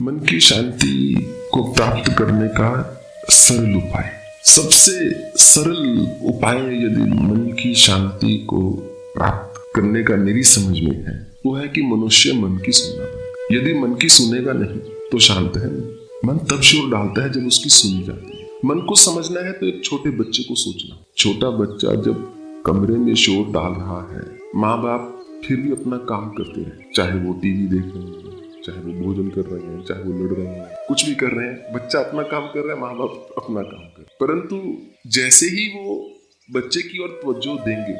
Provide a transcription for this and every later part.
मन की शांति को प्राप्त करने का सरल उपाय, सबसे सरल उपाय यदि मन की शांति को प्राप्त करने का मेरी समझ में है वो है कि मनुष्य मन की सुनना बंद। यदि मन की सुनेगा नहीं तो शांत है नहीं। मन तब शोर डालता है जब उसकी सुनी जाती है। मन को समझना है तो एक छोटे बच्चे को सोचना। छोटा बच्चा जब कमरे में शोर डाल रहा है, माँ बाप फिर भी अपना काम करते हैं, चाहे वो टीवी देख रहे हैं, चाहे वो भोजन कर रहे हैं, चाहे वो लड़ रहे हैं, कुछ भी कर रहे हैं, बच्चा अपना काम कर रहा है, माँ बाप अपना काम कर रहे हैं। परंतु जैसे ही वो बच्चे की ओर तवज्जो देंगे,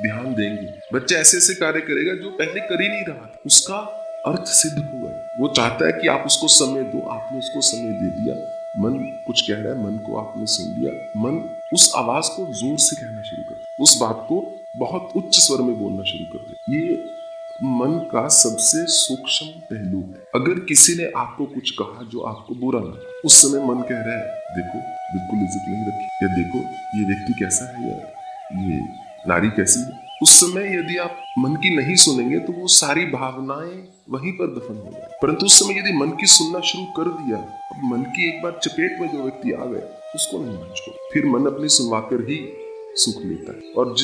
ध्यान देंगे, बच्चा ऐसे ऐसे कार्य करेगा जो पहले कर ही नहीं रहा था, उसका अर्थ सिद्ध हुआ है। वो चाहता है कि आप उसको समय दो, आपने उसको समय दे दिया। मन कुछ कह रहा है, मन को आपने सुन लिया। मन उस आवाज को जोर से कहना शुरू कर दे, उस बात को बहुत उच्च स्वर में बोलना शुरू कर दे। ये मन का सबसे सूक्ष्म पहलू है। अगर किसी ने आपको कुछ कहा जो आपको बुरा लगा, उस समय मन कह रहा है, देखो बिल्कुल इज्जत नहीं रखी, या देखो ये व्यक्ति कैसा है, या ये नारी कैसी है। उस समय यदि आप मन की नहीं सुनेंगे तो वो सारी भावनाएं वहीं पर दफन हो जाए। परंतु उस समय यदि मन की सुनना शुरू कर दिया, अब मन की एक बार चपेट में जो व्यक्ति आ गया उसको नहीं मान छोड़, फिर मन अपनी सुनवाकर ही सुख लेता है। और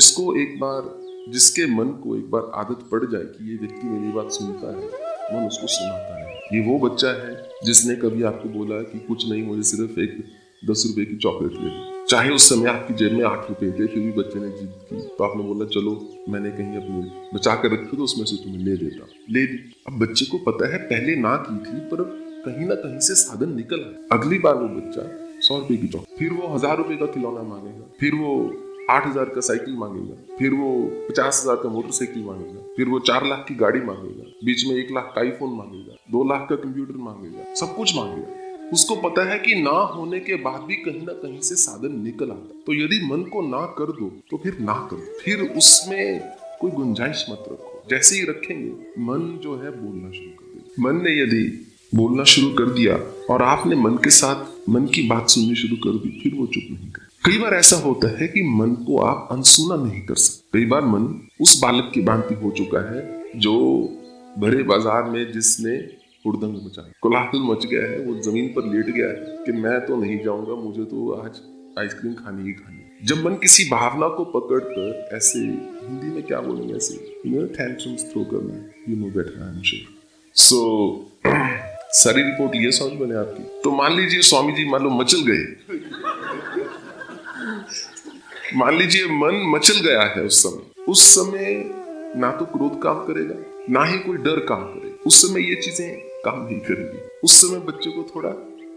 जिसके मन को एक बार आदत पड़ जाए कि ये व्यक्ति मेरी बात सुनता है, मन उसको सुनाता है। ये वो बच्चा है जिसने कभी आपको बोला कि कुछ नहीं, मुझे सिर्फ एक 10 रुपए की चॉकलेट ले ली, चाहे उस समय आपकी जेब में 8 रुपए थे, फिर भी बच्चे ने जिद की तो आपने बोला चलो मैंने कहीं अपने बचा कर रखी तो उसमें से तुम्हें ले देता, ले दी। अब बच्चे को पता है पहले ना की थी, पर कहीं ना कहीं से साधन निकल आया। अगली बार वो बच्चा 100 रुपए की चॉकलेट, फिर वो 1000 रुपए का खिलौना मांगेगा, फिर वो 8000 का साइकिल मांगेगा, फिर वो 50,000 का मोटरसाइकिल मांगेगा, फिर वो 4 लाख की गाड़ी मांगेगा, बीच में 1 लाख का आईफोन मांगेगा, 2 लाख का कंप्यूटर मांगेगा, सब कुछ मांगेगा। उसको पता है कि ना होने के बाद भी कहीं ना कहीं से साधन निकल आता। तो यदि मन को ना कर दो तो फिर ना करो, फिर उसमें कोई गुंजाइश मत रखो। जैसे ही रखेंगे मन जो है बोलना शुरू कर देगा। मन ने यदि बोलना शुरू कर दिया और आपने मन के साथ मन की बात सुननी शुरू कर दी, फिर वो चुप नहीं कर। कई बार ऐसा होता है कि मन को आप अनसुना नहीं कर सकते। कई बार मन उस बालक की भांति हो चुका है जो भरे बाजार में जिसने हुड़दंग मचाया, कोलाहल मच गया है, वो जमीन पर लेट गया है कि मैं तो नहीं जाऊंगा, मुझे तो आज आइसक्रीम खानी ही खानी। जब मन किसी भावना को पकड़कर ऐसे, हिंदी में क्या बोलेंगे, ऐसे टैंट्रम्स थ्रो करना है, you know better I am sure. So सारी रिपोर्ट ये समझ बने आपकी। तो मान लीजिए स्वामी जी मान लो मचल गए, मान लीजिए मन मचल गया है उस समय ना तो क्रोध काम करेगा ना ही कोई डर काम करेगा। उस समय ये चीजें काम नहीं करेगी। उस समय बच्चे को थोड़ा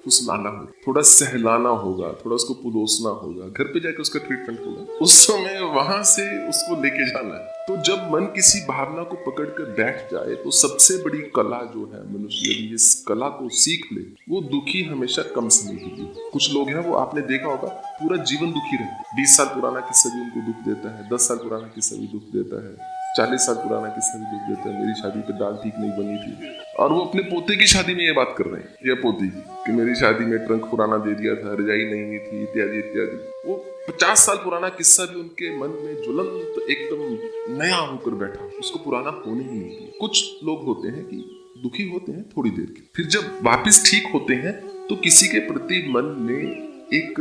फुसलाना होगा, थोड़ा सहलाना होगा, थोड़ा उसको पुलोसना होगा, घर पे जाकर उसका ट्रीटमेंट होगा। उस समय वहां से उसको लेके जाना है। तो जब मन किसी भावना को पकड़कर बैठ जाए तो सबसे बड़ी कला जो है, मनुष्य यदि इस कला को सीख ले, वो दुखी हमेशा कम समय के लिए। कुछ लोग हैं वो आपने देखा होगा पूरा जीवन दुखी रहते। 20 साल पुराना किस्सा भी उनको दुख देता है, 10 साल पुराना किस्सा भी दुख देता है, 40 साल पुराना किस्सा भी दुख देता है, मेरी शादी पे दाल ठीक नहीं बनी थी। और वो अपने पोते की शादी में ये बात कर रहे हैं, या पोती की, कि मेरी शादी में ट्रंक पुराना दे दिया था, रजाई नहीं थी, इत्यादि इत्यादि। वो 50 साल पुराना किस्सा भी उनके मन में ज्वलंत एकदम नया होकर बैठा, उसको पुराना होने ही नहीं दिया। कुछ लोग होते हैं कि दुखी होते हैं थोड़ी देर के, फिर जब वापिस ठीक होते हैं तो किसी के प्रति मन में एक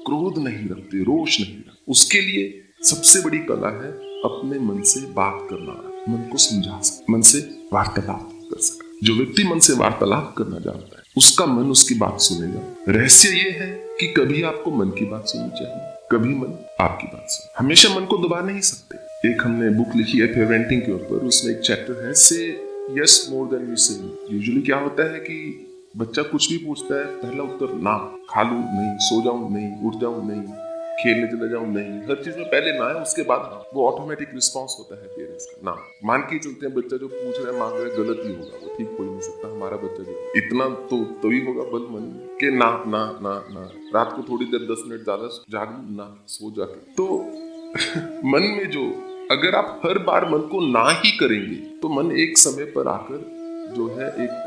क्रोध नहीं रखते, रोष नहीं रखते। उसके लिए सबसे बड़ी कला है अपने मन से बात करना, मन को समझा सके, मन से वार्तालाप कर सके। जो व्यक्ति मन से वार्तालाप करना जानता है उसका मन उसकी बात सुनेगा। रहस्य ये है कि कभी आपको मन की बात सुननी चाहिए, कभी मन आपकी बात सुने। हमेशा मन को दबा नहीं सकते। एक हमने बुक लिखी है पेरेंटिंग के ऊपर, उसमें एक चैप्टर है से यस मोर देन यू से। यूजुअली क्या होता है कि बच्चा कुछ भी पूछता है, पहला उत्तर ना, खा लूं नहीं, सो जाऊं नहीं, उठ जाऊं नहीं, खेलने चले जाऊं नहीं, हर चीज में पहले ना है, उसके बाद हाँ। वो ऑटोमेटिक रिस्पॉन्स होता है पेरेंट्स का, ना। मान के चलते हैं बच्चा जो पूछ रहा है, मांग रहा है, गलत ही होगा, वो ठीक हो ही नहीं सकता। हमारा बच्चा जो इतना तो तभी होगा बल मन के ना ना ना ना, रात को थोड़ी देर 10 मिनट ज्यादा जाग ना, सो जाके। तो मन में जो, अगर आप हर बार मन को ना ही करेंगे तो मन एक समय पर आकर जो है एक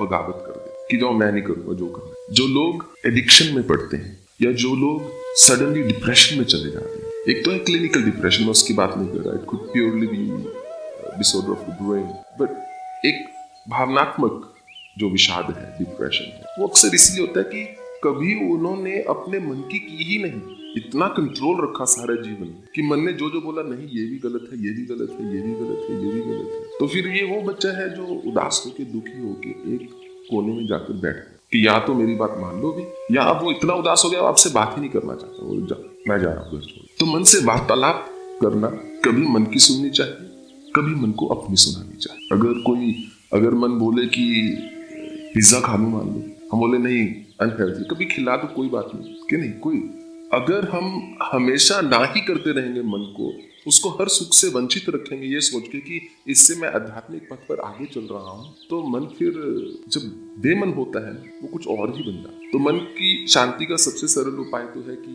बगावत कर दे कि जो मैं नहीं करूंगा, जो करना। जो लोग एडिक्शन में पड़ते हैं या जो लोग सडनली डिप्रेशन में चले जाते हैं, एक तो है क्लिनिकल डिप्रेशन, में उसकी बात नहीं कर रहा, it could purely be disorder of the brain, but एक भावनात्मक जो विषाद है, डिप्रेशन है, वो अक्सर इसलिए होता है कि कभी उन्होंने अपने मन की ही नहीं। इतना कंट्रोल रखा सारे जीवन में कि मन ने जो जो बोला, नहीं ये भी गलत है, ये भी गलत है, ये भी गलत है, ये भी गलत है। तो फिर ये वो बच्चा है जो उदास होके, दुखी होके एक कोने में जाकर बैठ गया कि या तो मेरी बात मान लो भी, या अब वो इतना उदास हो गया आपसे बात ही नहीं करना चाहता, वो मैं जा रहा हूँ घर छोड़। तो मन से वार्तालाप करना, कभी मन की सुननी चाहिए, कभी मन को अपनी सुनानी चाहिए। अगर मन बोले कि पिज्जा खा लूं, मान लो, हम बोले नहीं अनहेल्दी, कभी खिला दो, कोई बात नहीं कि नहीं कोई। अगर हम हमेशा ना ही करते रहेंगे मन को, उसको हर सुख से वंचित रखेंगे ये सोच के कि इससे मैं आध्यात्मिक पथ पर आगे चल रहा हूँ, तो मन फिर जब बेमन होता है वो कुछ और ही बन जाता है। तो मन की शांति का सबसे सरल उपाय तो है कि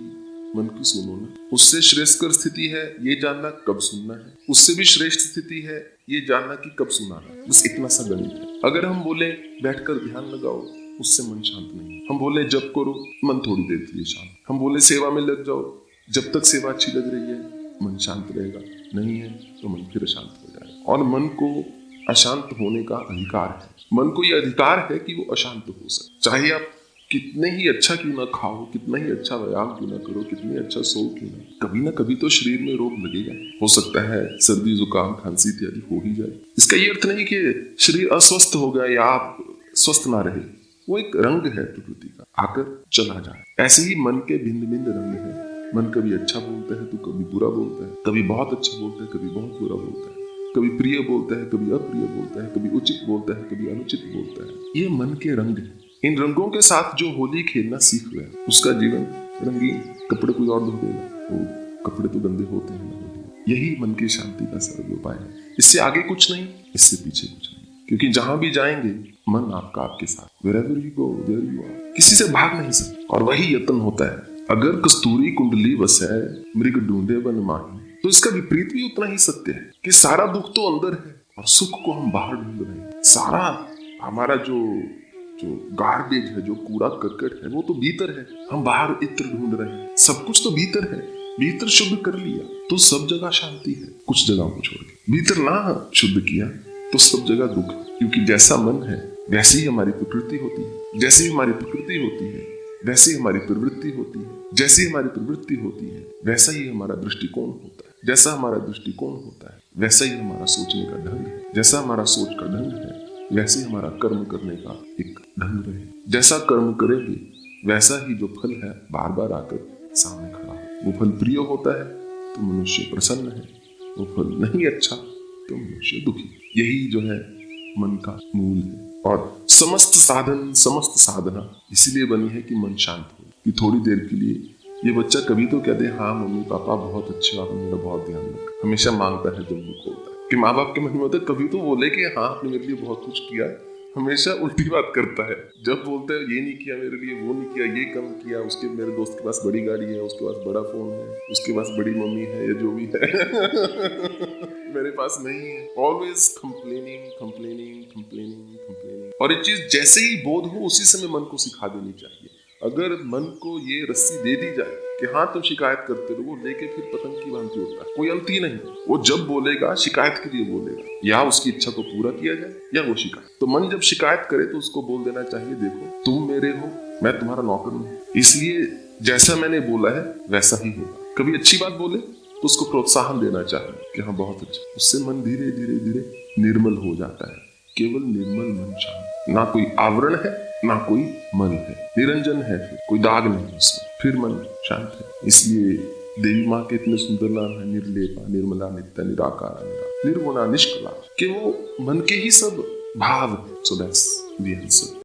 मन की सुनो ना। उससे श्रेष्ठकर स्थिति है ये जानना कब सुनना है, उससे भी श्रेष्ठ स्थिति है ये जानना कि कब सुनाना है। बस इतना सा गणित है। अगर हम बोले बैठकर ध्यान लगाओ, उससे मन शांत नहीं है। हम बोले जप करो, मन थोड़ी देर के लिए शांत। हम बोले सेवा में लग जाओ, जब तक सेवा अच्छी लग रही है मन शांत रहेगा, नहीं है तो मन फिर अशांत हो जाएगा। और मन को अशांत होने का अधिकार है। मन को यह अधिकार है कि वो अशांत हो सके। चाहे आप कितने ही अच्छा क्यों ना खाओ, कितना ही अच्छा व्यायाम क्यों ना करो, कितनी अच्छा सो क्यों ना कभी तो शरीर में रोग लगेगा। हो सकता है सर्दी, जुकाम, खांसी इत्यादि हो ही जाए। इसका ये अर्थ नहीं कि शरीर अस्वस्थ हो गया या आप स्वस्थ ना रहे। वो एक रंग है प्रकृति का, आकर चला जाए। ऐसे ही मन के भिन्न भिन्न रंग है। मन कभी अच्छा बोलता है तो कभी बुरा बोलता है, कभी बहुत अच्छा बोलता है, कभी बहुत बुरा बोलता है, कभी प्रिय बोलता है, कभी अप्रिय बोलता है, कभी उचित बोलता है, कभी अनुचित बोलता है। ये मन के रंग है। इन रंगों के साथ जो होली खेलना सीख गया, उसका जीवन रंगीन। कपड़े कोई और धो देगा, वो कपड़े तो गंदे होते हैं ना होली। यही मन की शांति का सरल उपाय है। इससे आगे कुछ नहीं, इससे पीछे कुछ नहीं। क्योंकि जहां भी जाएंगे मन आपका आपके साथ। Wherever you go, there you are। किसी से भाग नहीं सकते। और वही यत्न होता है। अगर कस्तूरी कुंडली वसै मृग ढूंढे वन माही, तो इसका विपरीत भी उतना ही सत्य है कि सारा दुख तो अंदर है और सुख को हम बाहर ढूंढ रहे हैं। सारा हमारा जो गार्बेज है, जो कूड़ा करकट है, वो तो भीतर है, हम बाहर इत्र ढूंढ रहे हैं। सब कुछ तो भीतर है। भीतर शुद्ध कर लिया तो सब जगह शांति है, कुछ जगह को छोड़ के। भीतर ना शुद्ध किया तो सब जगह दुख है। क्योंकि जैसा मन है वैसी ही हमारी प्रकृति होती है। जैसी हमारी प्रकृति होती है वैसी हमारी प्रवृत्ति होती है। जैसी हमारी प्रवृत्ति होती है वैसा ही हमारा दृष्टिकोण होता है। जैसा हमारा दृष्टिकोण होता है वैसा ही हमारा सोचने का ढंग है। जैसा हमारा सोच का ढंग है वैसे ही हमारा कर्म करने का एक ढंग रहे। जैसा कर्म करेंगे वैसा ही जो फल है बार बार आकर सामने खड़ा हो। वो फल प्रिय होता है तो मनुष्य प्रसन्न है, वो फल नहीं अच्छा तो मनुष्य दुखी। यही जो है मन का मूल है। और समस्त साधन, समस्त साधना इसीलिए बनी है कि मन शांत हो। कि थोड़ी देर के लिए ये बच्चा कभी तो कहते हैं हाँ मम्मी पापा बहुत अच्छे, आपने मेरा बहुत ध्यान रखा। हमेशा मांगता है जब मुंह खोलता है। कि माँ बाप के मन में होता है कभी तो बोले कि हाँ आपने मेरे लिए बहुत कुछ किया। हमेशा उल्टी बात करता है। जब बोलते हैं ये नहीं किया मेरे लिए, वो नहीं किया, ये कम किया, उसके मेरे दोस्त के पास बड़ी गाड़ी है, उसके पास बड़ा फोन है, उसके पास बड़ी मम्मी है या जो भी है मेरे पास नहीं है। Always complaining complaining complaining complaining. और ये चीज जैसे ही बोध हो उसी समय मन को सिखा देनी चाहिए। अगर मन को ये रस्सी दे दी जाए कि हाँ तुम शिकायत करते रहो, लेके फिर पतंग की भांति उड़ता है, कोई अंत ही नहीं। वो जब बोलेगा शिकायत के लिए बोलेगा, या उसकी इच्छा को पूरा किया जाए या वो शिकायत। तो मन जब शिकायत करे तो उसको बोल देना चाहिए देखो तुम मेरे हो, मैं तुम्हारा नौकर हूं, इसलिए जैसा मैंने बोला है वैसा ही होगा। कभी अच्छी बात बोले तो उसको प्रोत्साहन देना चाहिए कि हाँ बहुत अच्छा। उससे मन धीरे धीरे धीरे निर्मल हो जाता है। केवल निर्मल मन शांत, ना कोई आवरण है ना कोई मन है, निरंजन है, फिर कोई दाग नहीं उसमें, फिर मन शांत है। इसलिए देवी माँ के इतने सुंदर नाम है, निर्लेपा, निर्मला, नित्य, निराकार, निर्गुणा, निष्कला, कि वो मन के ही सब भाव। So that's the answer.